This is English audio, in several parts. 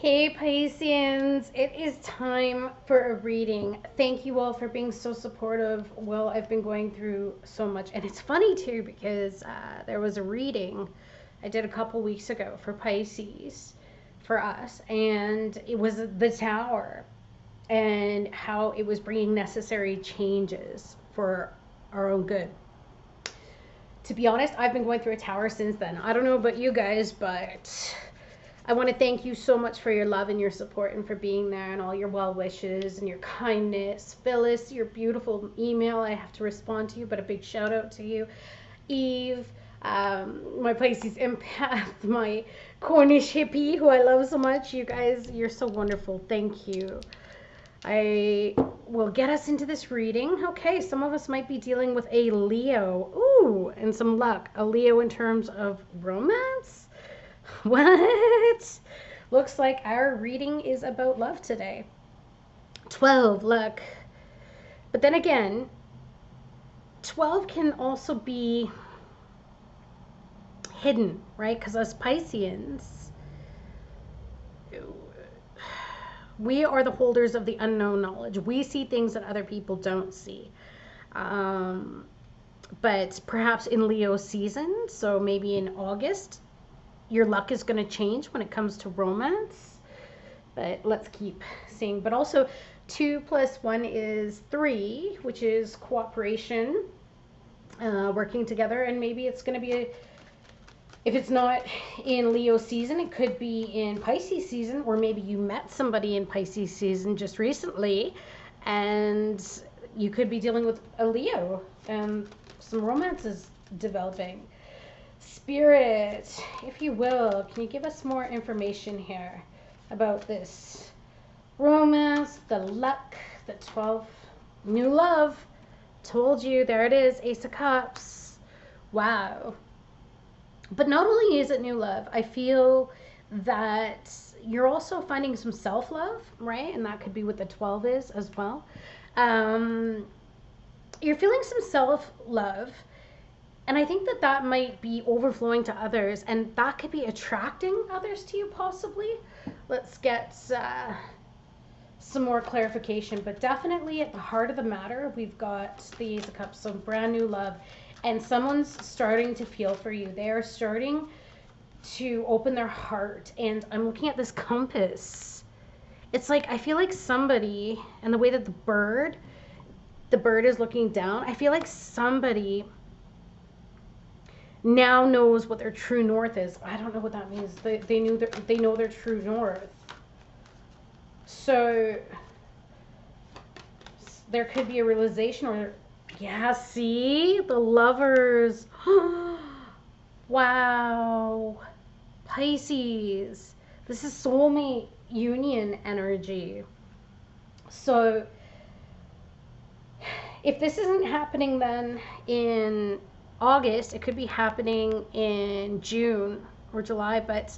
Hey Pisceans, it is time for a reading. Thank you all for being so supportive. Well, I've been going through so much, and it's funny too because there was a reading I did a couple weeks ago for Pisces for us, and it was the Tower and how it was bringing necessary changes for our own good. To be honest, I've been going through a tower since then. I don't know about you guys, but I want to thank you so much for your love and your support and for being there and all your well wishes and your kindness. Phyllis, your beautiful email. I have to respond to you, but a big shout out to you. Eve, my Pisces empath, my Cornish hippie who I love so much. You guys, you're so wonderful. Thank you. I will get us into this reading. Okay, some of us might be dealing with a Leo. Ooh, and some luck. A Leo in terms of romance? What? Looks like our reading is about love today. 12, luck. But then again, 12 can also be hidden, right? Because us Pisceans, we are the holders of the unknown knowledge. We see things that other people don't see. But perhaps in Leo season, so maybe in August, your luck is going to change when it comes to romance. But let's keep seeing. But also, 2 plus 1 is 3, which is cooperation, working together. And maybe it's going to be if it's not in Leo season, it could be in Pisces season, or maybe you met somebody in Pisces season just recently, and you could be dealing with a Leo and some romances developing. Spirit, if you will, can you give us more information here about this romance, the luck, the 12, new love? Told you, there it is, Ace of Cups. Wow. But not only is it new love, I feel that you're also finding some self-love, right? And that could be what the 12 is as well. You're feeling some self-love, and I think that that might be overflowing to others, and that could be attracting others to you possibly. Let's get some more clarification, but definitely at the heart of the matter, we've got the Ace of Cups, so brand new love. And someone's starting to feel for you. They are starting to open their heart. And I'm looking at this compass. It's like, I feel like somebody, and the way that the bird is looking down, I feel like somebody now knows what their true north is. I don't know what that means. They know their true north. So there could be a realization, or yeah, see? The lovers. Wow. Pisces. This is soulmate union energy. So if this isn't happening then in August, it could be happening in June or July, but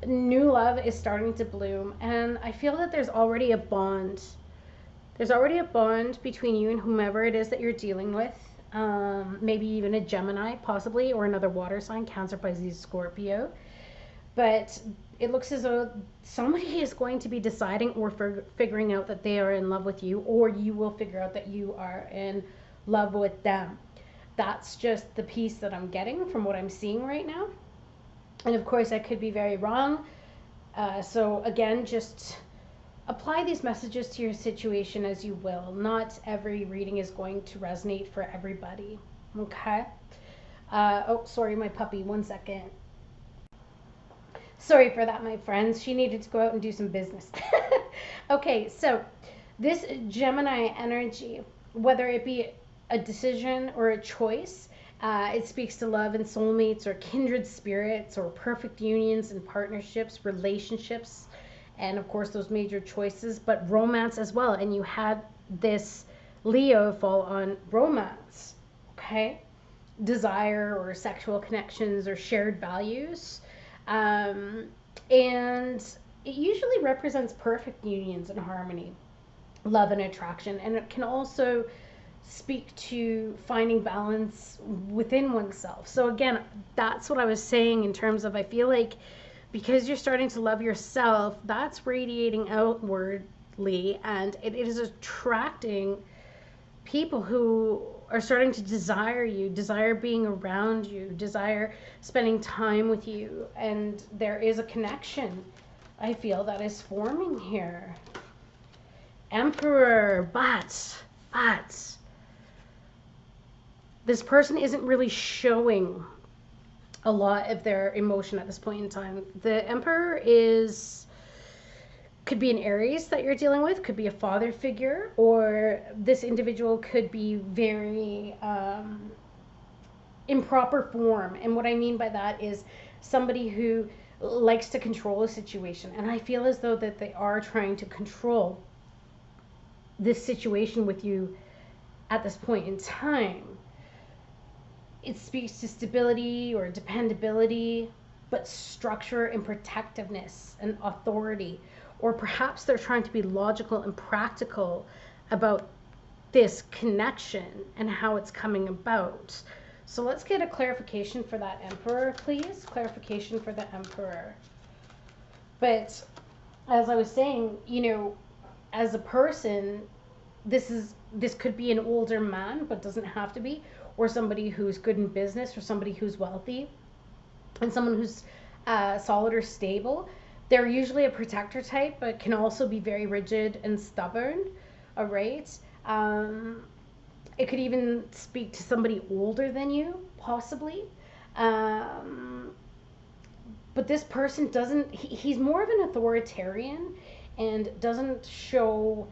new love is starting to bloom. And I feel that there's already a bond. There's already a bond between you and whomever it is that you're dealing with. Maybe even a Gemini, possibly, or another water sign, Cancer, Pisces, Scorpio. But it looks as though somebody is going to be deciding or figuring out that they are in love with you, or you will figure out that you are in love with them. That's just the piece that I'm getting from what I'm seeing right now. And of course, I could be very wrong. So again, just apply these messages to your situation as you will. Not every reading is going to resonate for everybody. Okay? Oh, sorry, my puppy. 1 second. Sorry for that, my friends. She needed to go out and do some business. Okay, so this Gemini energy, whether it be a decision or a choice, it speaks to love and soulmates or kindred spirits or perfect unions and partnerships, relationships, and of course those major choices, but romance as well. And you had this Leo fall on romance, okay? Desire or sexual connections or shared values. And it usually represents perfect unions and harmony, love and attraction. And it can also speak to finding balance within oneself. So again, that's what I was saying in terms of, I feel like because you're starting to love yourself, that's radiating outwardly, and it is attracting people who are starting to desire you, desire being around you, desire spending time with you, and there is a connection, I feel, that is forming here. Emperor, but this person isn't really showing a lot of their emotion at this point in time. The Emperor could be an Aries that you're dealing with, could be a father figure, or this individual could be very improper form. And what I mean by that is somebody who likes to control a situation. And I feel as though that they are trying to control this situation with you at this point in time. It speaks to stability or dependability, but structure and protectiveness and authority. Or perhaps they're trying to be logical and practical about this connection and how it's coming about. So let's get a clarification for that Emperor, please. Clarification for the Emperor. But as I was saying, you know, as a person, this could be an older man, but doesn't have to be, or somebody who's good in business, or somebody who's wealthy, and someone who's solid or stable. They're usually a protector type, but can also be very rigid and stubborn. All right. It could even speak to somebody older than you, possibly. But this person he's more of an authoritarian and doesn't show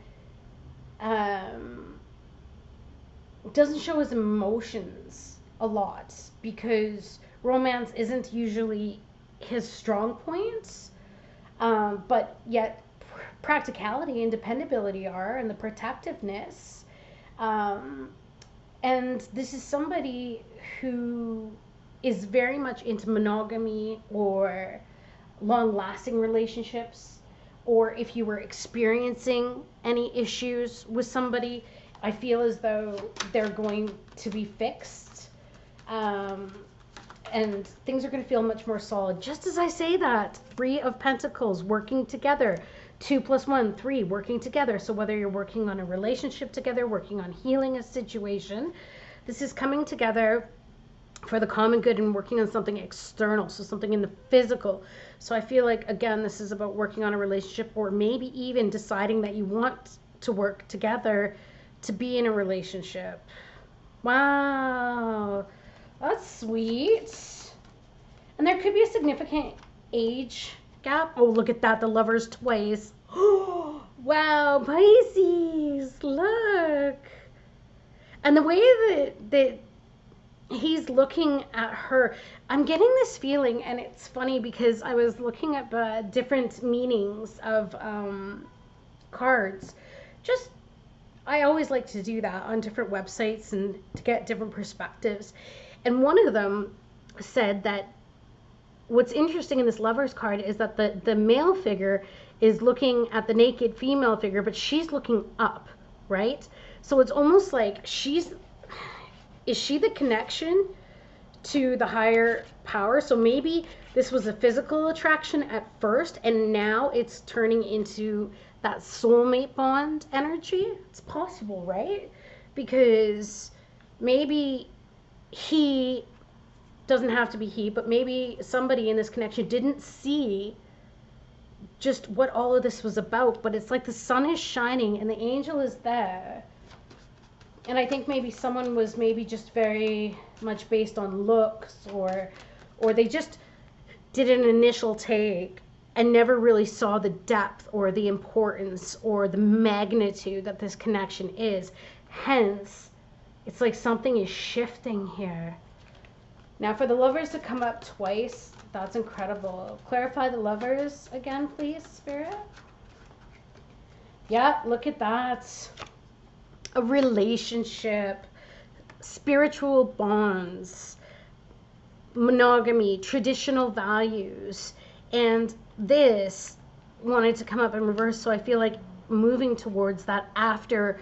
his emotions a lot, because romance isn't usually his strong points, but yet practicality and dependability are, and the protectiveness. And this is somebody who is very much into monogamy or long-lasting relationships, or if you were experiencing any issues with somebody, I feel as though they're going to be fixed, and things are going to feel much more solid. Just as I say that, 3 of Pentacles, working together, 2 + 1, 3, working together. So whether you're working on a relationship together, working on healing a situation, this is coming together for the common good and working on something external, so something in the physical. So I feel like, again, this is about working on a relationship, or maybe even deciding that you want to work together to be in a relationship. Wow, that's sweet. And there could be a significant age gap. Oh, look at that, the Lovers twice. Oh, wow, Pisces, look. And the way that he's looking at her, I'm getting this feeling, and it's funny because I was looking at different meanings of cards. I always like to do that on different websites and to get different perspectives. And one of them said that what's interesting in this Lovers card is that the male figure is looking at the naked female figure, but she's looking up, right? So it's almost like is she the connection to the higher power? So maybe this was a physical attraction at first, and now it's turning into that soulmate bond energy. It's possible, right? Because maybe he doesn't have to be he, but maybe somebody in this connection didn't see just what all of this was about. But it's like the sun is shining and the angel is there. And I think maybe someone was maybe just very much based on looks, or they just did an initial take and never really saw the depth or the importance or the magnitude that this connection is. Hence, it's like something is shifting here. Now, for the Lovers to come up twice, that's incredible. Clarify the Lovers again, please, Spirit. Yeah, look at that. A relationship, spiritual bonds, monogamy, traditional values, and this wanted to come up in reverse. So I feel like moving towards that after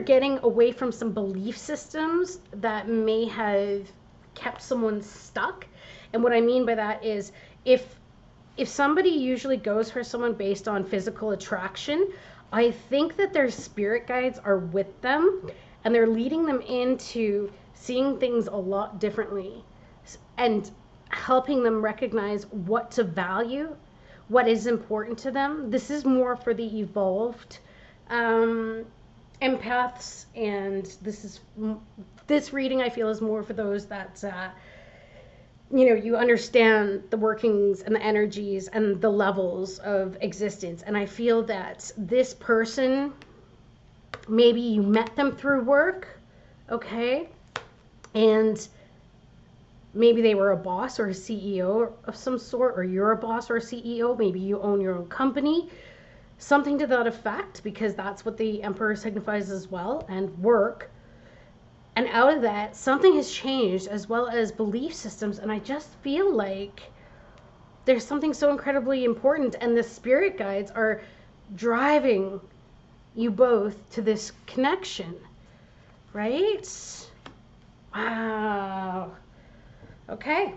getting away from some belief systems that may have kept someone stuck, And what I mean by that is if somebody usually goes for someone based on physical attraction, I think that their spirit guides are with them and they're leading them into seeing things a lot differently and helping them recognize what to value, what is important to them. This is more for the evolved empaths, and this reading I feel is more for those that you understand the workings and the energies and the levels of existence. And I feel that this person, maybe you met them through work, okay, and maybe they were a boss or a CEO of some sort, or you're a boss or a CEO, maybe you own your own company, something to that effect, because that's what the Emperor signifies as well, and work. And out of that, something has changed, as well as belief systems. And I just feel like there's something so incredibly important, and the spirit guides are driving you both to this connection, right? Wow. Okay.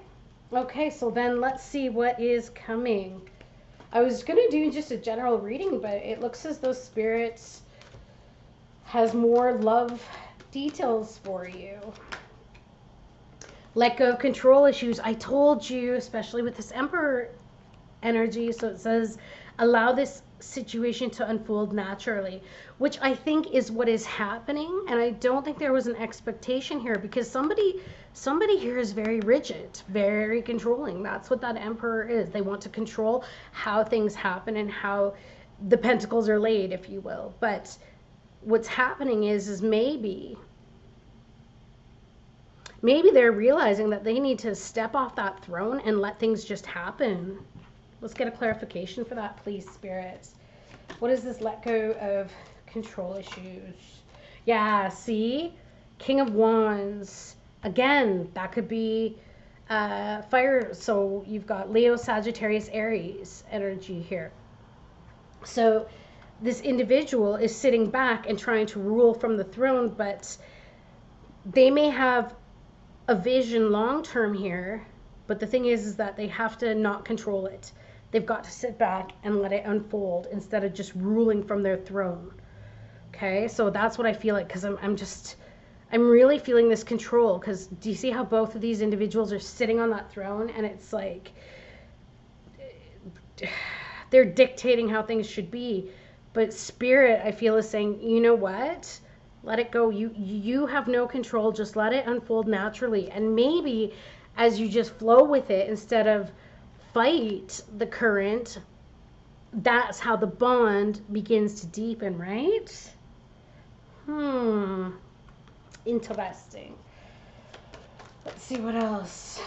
Okay, so then let's see what is coming. I was going to do just a general reading, but it looks as though Spirits has more love details for you. Let go of control issues. I told you, especially with this Emperor energy, so it says allow this situation to unfold naturally, which I think is what is happening. And I don't think there was an expectation here, because somebody here is very rigid, very controlling. That's what that Emperor is. They want to control how things happen and how the pentacles are laid, if you will. But what's happening is maybe they're realizing that they need to step off that throne and let things just happen. Let's get a clarification for that, please, Spirits. What is this let go of control issues? Yeah, see? King of Wands. Again, that could be fire. So you've got Leo, Sagittarius, Aries energy here. So this individual is sitting back and trying to rule from the throne, but they may have a vision long term here, but the thing is that they have to not control it. They've got to sit back and let it unfold instead of just ruling from their throne. Okay, so that's what I feel like, because I'm really feeling this control. Because do you see how both of these individuals are sitting on that throne, and it's like they're dictating how things should be. But Spirit, I feel, is saying, you know what? Let it go. You have no control. Just let it unfold naturally. And maybe as you just flow with it instead of fight the current, that's how the bond begins to deepen, right? Interesting. Let's see what else.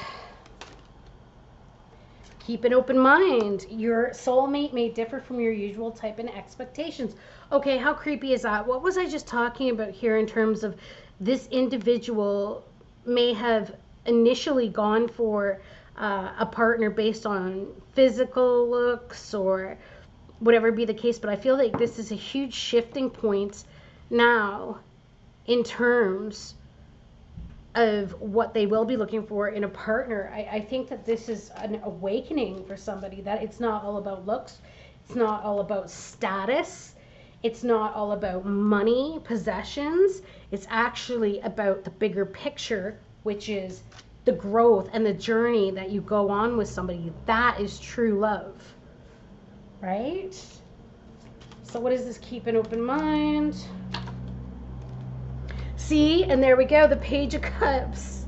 Keep an open mind. Your soulmate may differ from your usual type and expectations. Okay, how creepy is that? What was I just talking about here in terms of this individual may have initially gone for a partner based on physical looks or whatever be the case, but I feel like this is a huge shifting point now in terms of what they will be looking for in a partner. I think that this is an awakening for somebody, that it's not all about looks, it's not all about status, it's not all about money, possessions. It's actually about the bigger picture, which is the growth and the journey that you go on with somebody. That is true love, right? So what is this? Keep an open mind. See, and there we go, the Page of Cups.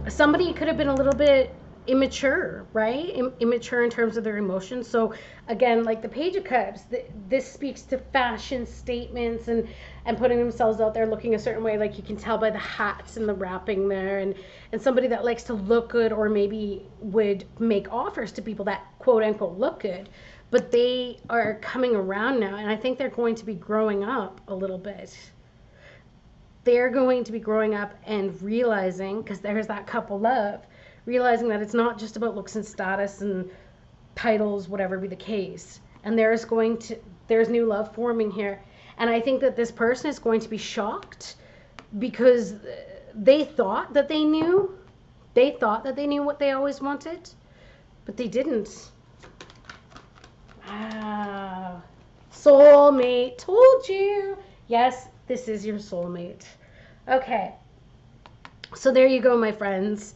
Somebody could have been a little bit immature, right? Immature in terms of their emotions. So again, like the Page of Cups, this speaks to fashion statements and putting themselves out there looking a certain way. Like you can tell by the hats and the wrapping there, and somebody that likes to look good, or maybe would make offers to people that quote unquote look good, but they are coming around now, and I think they're going to be growing up a little bit. They're going to be growing up and realizing, because there's that couple love, realizing that it's not just about looks and status and titles, whatever be the case. And there's new love forming here. And I think that this person is going to be shocked because they thought that they knew, They thought that they knew what they always wanted, but they didn't. Wow. Soulmate. Told you. Yes, this is your soulmate. Okay. So there you go, my friends.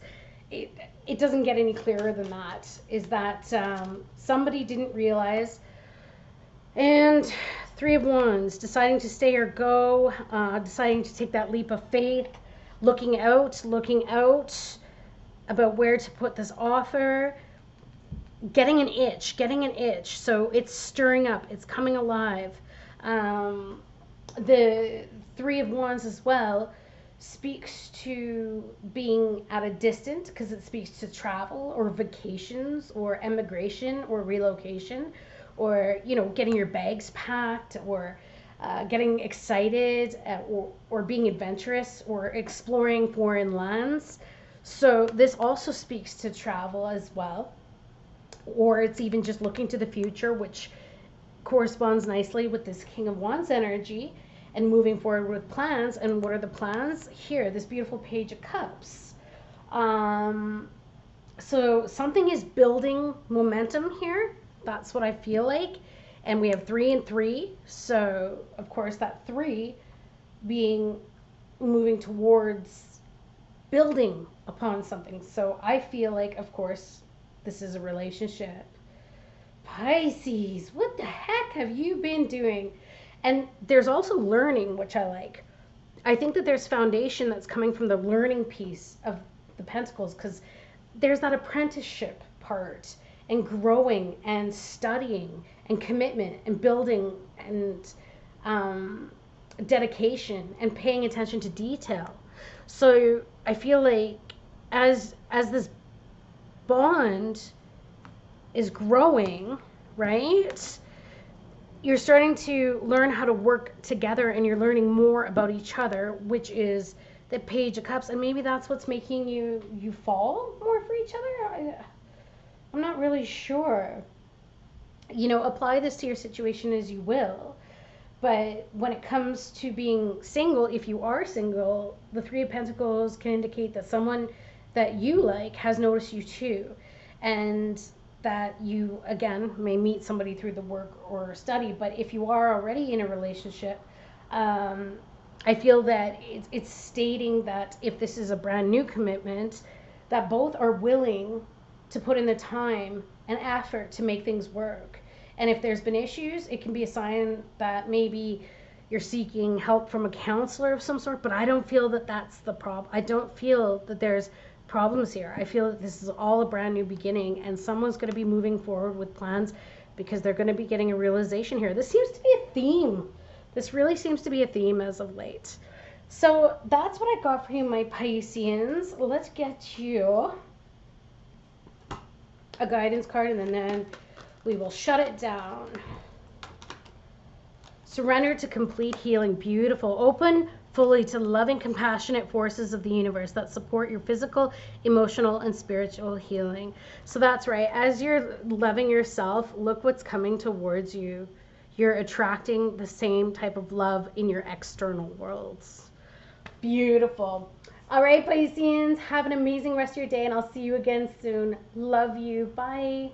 It doesn't get any clearer than that. Is that somebody didn't realize. And Three of Wands, deciding to stay or go, deciding to take that leap of faith, looking out about where to put this offer, getting an itch. So it's stirring up, it's coming alive. The Three of Wands as well speaks to being at a distance because it speaks to travel or vacations or emigration or relocation, or getting your bags packed, or getting excited, or being adventurous, or exploring foreign lands. So this also speaks to travel as well, or it's even just looking to the future, which corresponds nicely with this King of Wands energy and moving forward with plans. And what are the plans? Here, this beautiful Page of Cups. So something is building momentum here. That's what I feel like. And we have 3 and 3. So, of course, that 3 being moving towards building upon something. So I feel like, of course, this is a relationship. Pisces, what the heck have you been doing? And there's also learning, which I like. I think that there's foundation that's coming from the learning piece of the Pentacles, because there's that apprenticeship part, and growing and studying and commitment and building and dedication and paying attention to detail. So I feel like as this bond is growing, right, you're starting to learn how to work together, and you're learning more about each other, which is the Page of Cups. And maybe that's what's making you fall more for each other. I'm not really sure. Apply this to your situation as you will. But when it comes to being single, if you are single, the Three of Pentacles can indicate that someone that you like has noticed you too. And that you, again, may meet somebody through the work or study. But if you are already in a relationship, I feel that it's stating that if this is a brand new commitment, that both are willing to put in the time and effort to make things work. And if there's been issues, it can be a sign that maybe you're seeking help from a counselor of some sort. But I don't feel that that's the problem. I don't feel that there's problems here. I feel that this is all a brand new beginning, and someone's going to be moving forward with plans because they're going to be getting a realization here. This seems to be a theme. This really seems to be a theme as of late. So that's what I got for you, my Pisceans. Let's get you a guidance card, and then we will shut it down. Surrender to complete healing. Beautiful. Open fully to loving, compassionate forces of the universe that support your physical, emotional, and spiritual healing. So that's right. As you're loving yourself, look what's coming towards you. You're attracting the same type of love in your external worlds. Beautiful. All right, Pisceans, have an amazing rest of your day, and I'll see you again soon. Love you. Bye.